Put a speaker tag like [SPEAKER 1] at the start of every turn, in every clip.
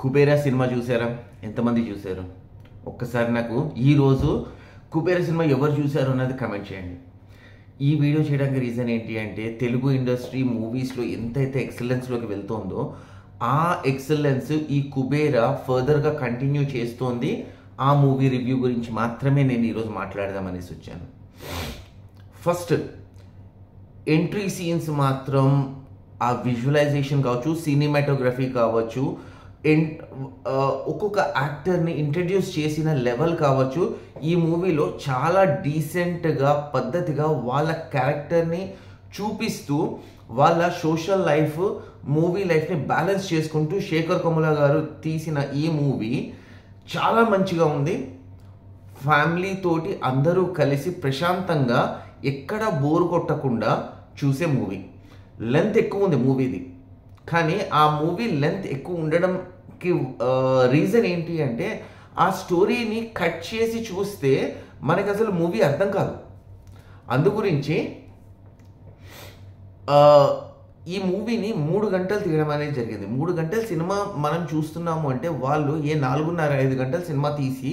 [SPEAKER 1] Kubera cinema చూసారా? ఎంతమంది చూసారు? ఒక్కసారి నాకు ఈరోజు కుబేరా సినిమా ఎవరు చూసారు అన్నది కమెంట్ చేయండి. ఈ వీడియో చేయడానికి రీజన్ ఏంటి అంటే, తెలుగు ఇండస్ట్రీ మూవీస్లో ఎంతైతే ఎక్సలెన్స్లోకి వెళ్తుందో ఆ ఎక్సలెన్స్ ఈ కుబేరా ఫర్దర్గా కంటిన్యూ చేస్తోంది. ఆ మూవీ రివ్యూ గురించి మాత్రమే నేను ఈరోజు మాట్లాడదామనేసి వచ్చాను. ఫస్ట్ ఎంట్రీ సీన్స్ మాత్రం ఆ విజువలైజేషన్ కావచ్చు, సినిమాటోగ్రఫీ కావచ్చు, ఒక్కొక్క యాక్టర్ని ఇంట్రడ్యూస్ చేసిన లెవెల్ కావచ్చు, ఈ మూవీలో చాలా డీసెంట్గా పద్ధతిగా వాళ్ళ క్యారెక్టర్ని చూపిస్తూ వాళ్ళ సోషల్ లైఫ్ మూవీ లైఫ్ని బ్యాలెన్స్ చేసుకుంటూ శేఖర్ కమ్ముల గారు తీసిన ఈ మూవీ చాలా మంచిగా ఉంది. ఫ్యామిలీ తోటి అందరూ కలిసి ప్రశాంతంగా ఎక్కడ బోర్ కొట్టకుండా చూసే మూవీ. లెంత్ ఎక్కువ ఉంది మూవీది, కానీ ఆ మూవీ లెంత్ ఎక్కువ ఉండడంకి రీజన్ ఏంటి అంటే, ఆ స్టోరీని కట్ చేసి చూస్తే మనకి అసలు మూవీ అర్థం కాదు. అందుగురించి ఈ మూవీని 3 గంటలు తీయడం అనేది జరిగింది. 3 గంటల సినిమా మనం చూస్తున్నాము అంటే, వాళ్ళు 4.5 గంటల సినిమా తీసి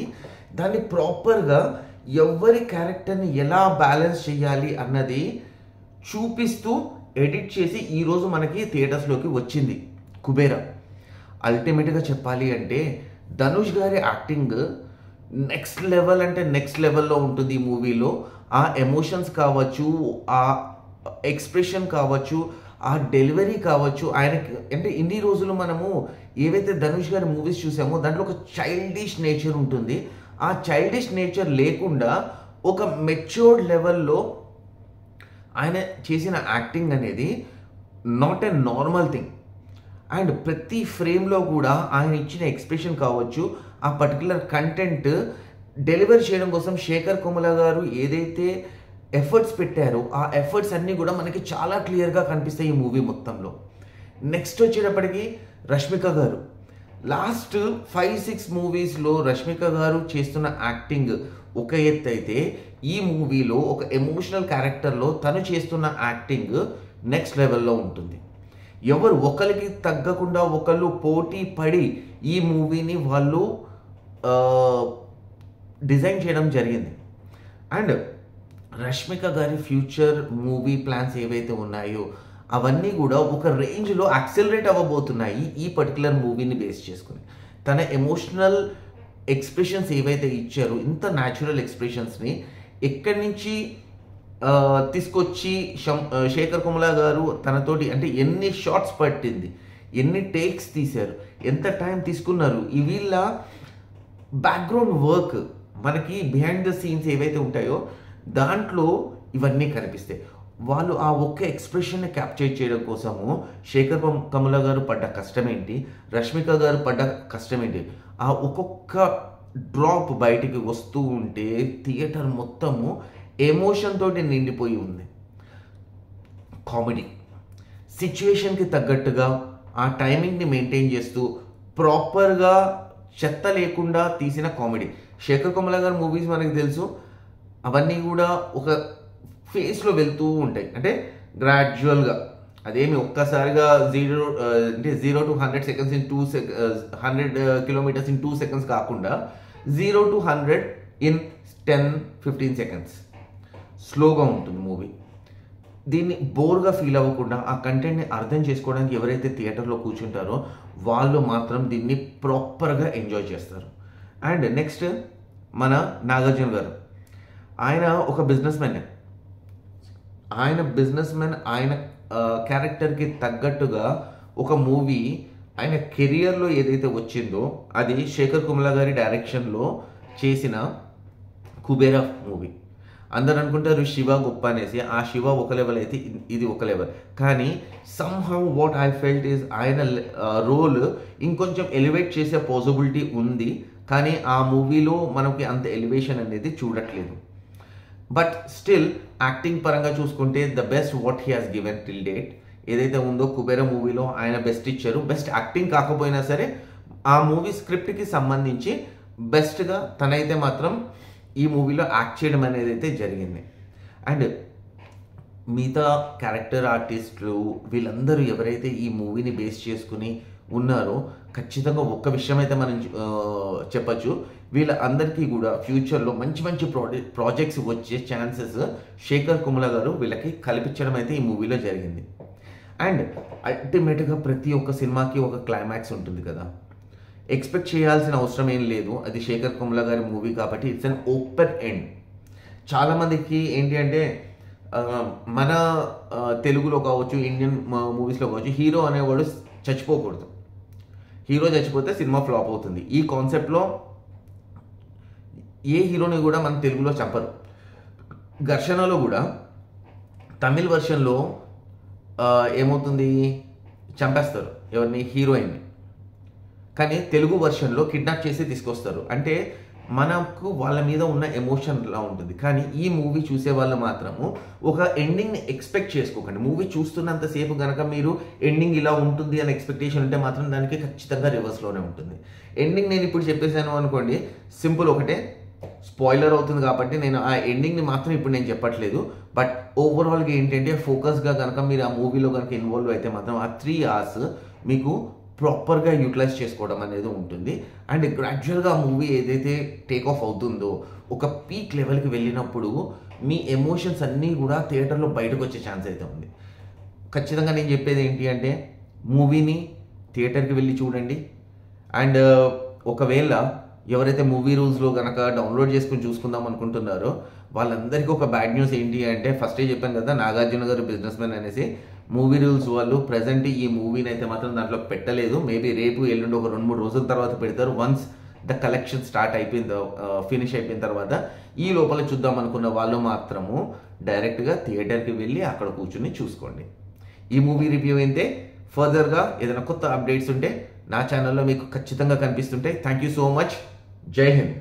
[SPEAKER 1] దాన్ని ప్రాపర్గా ఎవరి క్యారెక్టర్ని ఎలా బ్యాలెన్స్ చేయాలి అన్నది చూపిస్తూ ఎడిట్ చేసి ఈరోజు మనకి థియేటర్స్లోకి వచ్చింది కుబేరా. అల్టిమేట్గా చెప్పాలి అంటే, ధనుష్ గారి యాక్టింగ్ నెక్స్ట్ లెవెల్ అంటే నెక్స్ట్ లెవెల్లో ఉంటుంది ఈ మూవీలో. ఆ ఎమోషన్స్ కావచ్చు, ఆ ఎక్స్ప్రెషన్ కావచ్చు, ఆ డెలివరీ కావచ్చు. ఆయనకి అంటే ఇన్ని రోజులు మనము ఏవైతే ధనుష్ గారి మూవీస్ చూసామో దాంట్లో ఒక చైల్డిష్ నేచర్ ఉంటుంది. ఆ చైల్డిష్ నేచర్ లేకుండా ఒక మెచ్యూర్డ్ లెవెల్లో ఆయన చేసిన యాక్టింగ్ అనేది not a normal thing. And ప్రతి ఫ్రేమ్లో కూడా ఆయన ఇచ్చిన ఎక్స్ప్రెషన్ కావచ్చు, ఆ పర్టికులర్ కంటెంట్ డెలివరీ చేయడం కోసం శేఖర్ కమ్ముల గారు ఏదైతే ఎఫర్ట్స్ పెట్టారో ఆ ఎఫర్ట్స్ అన్నీ కూడా మనకి చాలా క్లియర్గా కనిపిస్తాయి ఈ మూవీ మొత్తంలో. నెక్స్ట్ వచ్చేటప్పటికి రష్మిక గారు. లాస్ట్ 5-6 మూవీస్లో రష్మిక గారు చేస్తున్న యాక్టింగ్ ఒక ఎత్తు అయితే, ఈ మూవీలో ఒక ఎమోషనల్ క్యారెక్టర్లో తను చేస్తున్న యాక్టింగ్ నెక్స్ట్ లెవెల్లో ఉంటుంది. ఎవరు ఒకరికి తగ్గకుండా ఒకళ్ళు పోటీ పడి ఈ మూవీని వాళ్ళు డిజైన్ చేయడం జరిగింది. అండ్ రష్మిక గారి ఫ్యూచర్ మూవీ ప్లాన్స్ ఏవైతే ఉన్నాయో అవన్నీ కూడా ఒక రేంజ్లో యాక్సెలరేట్ అవ్వబోతున్నాయి ఈ పర్టికులర్ మూవీని బేస్ చేసుకుని. తన ఎమోషనల్ ఎక్స్ప్రెషన్స్ ఏవైతే ఇచ్చారో, ఇంత న్యాచురల్ ఎక్స్ప్రెషన్స్ని ఎక్కడి నుంచి తీసుకొచ్చి శేఖర్ కమ్ముల గారు తనతోటి అంటే ఎన్ని షాట్స్ పట్టింది, ఎన్ని టేక్స్ తీశారు, ఎంత టైం తీసుకున్నారు, ఈ వీళ్ళ బ్యాక్గ్రౌండ్ వర్క్ మనకి బిహైండ్ ద సీన్స్ ఏవైతే ఉంటాయో దాంట్లో ఇవన్నీ కనిపిస్తాయి. వాళ్ళు ఆ ఒక్క ఎక్స్ప్రెషన్ని క్యాప్చర్ చేయడం కోసము శేఖర్ కమ్ముల గారు పడ్డ కష్టం ఏంటి, రష్మిక గారు పడ్డ కష్టం ఏంటి, ఆ ఒక్కొక్క డ్రాప్ బయటికి వస్తూ ఉంటే థియేటర్ మొత్తము ఎమోషన్ తోటి నిండిపోయి ఉంది. కామెడీ సిచ్యువేషన్కి తగ్గట్టుగా ఆ టైమింగ్ని మెయింటైన్ చేస్తూ ప్రాపర్గా చెత్త లేకుండా తీసిన కామెడీ. శేఖర్ కమ్ముల గారి మూవీస్ మనకి తెలుసు, అవన్నీ కూడా ఒక ఫేస్లో వెళ్తూ ఉంటాయి. అంటే గ్రాడ్యువల్గా, అదేమి ఒక్కసారిగా 0 to 100 seconds in 100 kilometers in 2 seconds కాకుండా 0 to 100 in 10-15 seconds స్లోగా ఉంటుంది మూవీ. దీన్ని బోర్గా ఫీల్ అవ్వకుండా ఆ కంటెంట్ని అర్థం చేసుకోవడానికి ఎవరైతే థియేటర్లో కూర్చుంటారో వాళ్ళు మాత్రం దీన్ని ప్రాపర్గా ఎంజాయ్ చేస్తారు. అండ్ నెక్స్ట్ మన నాగార్జున గారు. ఆయన ఒక బిజినెస్ మ్యాన్. ఆయన క్యారెక్టర్కి తగ్గట్టుగా ఒక మూవీ ఆయన కెరియర్లో ఏదైతే వచ్చిందో అది శేఖర్ కమ్ముల గారి డైరెక్షన్లో చేసిన కుబేరా మూవీ. అందరు అనుకుంటారు శివ గొప్ప అనేసి. ఆ శివ ఒక లెవెల్ అయితే ఇది ఒక లెవెల్, కానీ somehow what I felt is ఆయన రోల్ ఇంకొంచెం ఎలివేట్ చేసే పాసిబిలిటీ ఉంది, కానీ ఆ మూవీలో మనకి అంత ఎలివేషన్ అనేది చూడట్లేదు. బట్ స్టిల్ యాక్టింగ్ పరంగా చూసుకుంటే the best what he has given till date ఏదైతే ఉందో కుబేరా మూవీలో ఆయన బెస్ట్ ఇచ్చారు. బెస్ట్ యాక్టింగ్ కాకపోయినా సరే ఆ మూవీ స్క్రిప్ట్కి సంబంధించి బెస్ట్గా తనైతే మాత్రం ఈ మూవీలో యాక్ట్ చేయడం అనేది అయితే జరిగింది. అండ్ మిగతా క్యారెక్టర్ ఆర్టిస్టులు వీళ్ళందరూ ఎవరైతే ఈ మూవీని బేస్ చేసుకుని ఉన్నారో ఖచ్చితంగా ఒక్క విషయం అయితే మనం చెప్పచ్చు, వీళ్ళందరికీ కూడా ఫ్యూచర్లో మంచి మంచి ప్రాజెక్ట్స్ వచ్చే ఛాన్సెస్ శేఖర్ కుమ్లా గారు వీళ్ళకి కల్పించడం అయితే ఈ మూవీలో జరిగింది. అండ్ అల్టిమేట్గా ప్రతి ఒక్క సినిమాకి ఒక క్లైమాక్స్ ఉంటుంది కదా, ఎక్స్పెక్ట్ చేయాల్సిన అవసరం ఏం లేదు, అది శేఖర్ కుమ్లా గారి మూవీ కాబట్టి ఇట్స్ అన్ ఓపెన్ ఎండ్. చాలామందికి ఏంటి అంటే మన తెలుగులో కావచ్చు, ఇండియన్ మూవీస్లో కావచ్చు, హీరో అనేవాడు చచ్చిపోకూడదు, హీరో చచ్చిపోతే సినిమా ఫ్లాప్ అవుతుంది. ఈ కాన్సెప్ట్లో ఏ హీరోని కూడా మన తెలుగులో చంపరు. ఘర్షణలో కూడా తమిళ్ వర్షన్లో ఏమవుతుంది, చంపేస్తారు ఎవరిని, హీరోయిన్ని. కానీ తెలుగు వర్షన్లో కిడ్నాప్ చేసి తీసుకొస్తారు. అంటే మనకు వాళ్ళ మీద ఉన్న ఎమోషన్ ఇలా ఉంటుంది. కానీ ఈ మూవీ చూసే వాళ్ళు మాత్రము ఒక ఎండింగ్ని ఎక్స్పెక్ట్ చేసుకోకండి. మూవీ చూస్తున్నంతసేపు కనుక మీరు ఎండింగ్ ఇలా ఉంటుంది అని ఎక్స్పెక్టేషన్ ఉంటే మాత్రం దానికి ఖచ్చితంగా రివర్స్లోనే ఉంటుంది. ఎండింగ్ నేను ఇప్పుడు చెప్పేశాను అనుకోండి, సింపుల్ ఒకటే, స్పాయిలర్ అవుతుంది కాబట్టి నేను ఆ ఎండింగ్ని మాత్రం ఇప్పుడు నేను చెప్పట్లేదు. బట్ ఓవరాల్గా ఏంటంటే ఫోకస్గా కనుక మీరు ఆ మూవీలో కనుక ఇన్వాల్వ్ అయితే మాత్రం ఆ 3 hours మీకు ప్రాపర్గా యూటిలైజ్ చేసుకోవడం అనేది ఉంటుంది. అండ్ గ్రాడ్యువల్గా ఆ మూవీ ఏదైతే టేక్ ఆఫ్ అవుతుందో ఒక పీక్ లెవెల్కి వెళ్ళినప్పుడు మీ ఎమోషన్స్ అన్నీ కూడా థియేటర్లో బయటకు వచ్చే ఛాన్స్ అయితే ఉంది. ఖచ్చితంగా నేను చెప్పేది ఏంటి అంటే మూవీని థియేటర్కి వెళ్ళి చూడండి. అండ్ ఒకవేళ ఎవరైతే మూవీ రూల్స్లో కనుక డౌన్లోడ్ చేసుకుని చూసుకుందాం అనుకుంటున్నారో వాళ్ళందరికీ ఒక బ్యాడ్ న్యూస్ ఏంటి అంటే, ఫస్టే చెప్పాను కదా నాగార్జున గారు బిజినెస్ మ్యాన్ అనేసి, మూవీ రూల్స్ వాళ్ళు ప్రజెంట్ ఈ మూవీని అయితే మాత్రం దాంట్లో పెట్టలేదు. మేబీ రేపు ఎల్లుండి ఒక 2-3 రోజుల తర్వాత పెడతారు. వన్స్ ద కలెక్షన్ స్టార్ట్ అయిపోయిన ఫినిష్ అయిపోయిన తర్వాత ఈ లోపల చూద్దాం అనుకున్న వాళ్ళు మాత్రము డైరెక్ట్గా థియేటర్కి వెళ్ళి అక్కడ కూర్చుని చూసుకోండి. ఈ మూవీ రివ్యూ అయితే ఫర్దర్గా ఏదైనా కొత్త అప్డేట్స్ ఉంటే నా ఛానల్లో మీకు ఖచ్చితంగా కనిపిస్తుంటాయి. Thank you so much. జై హింద్.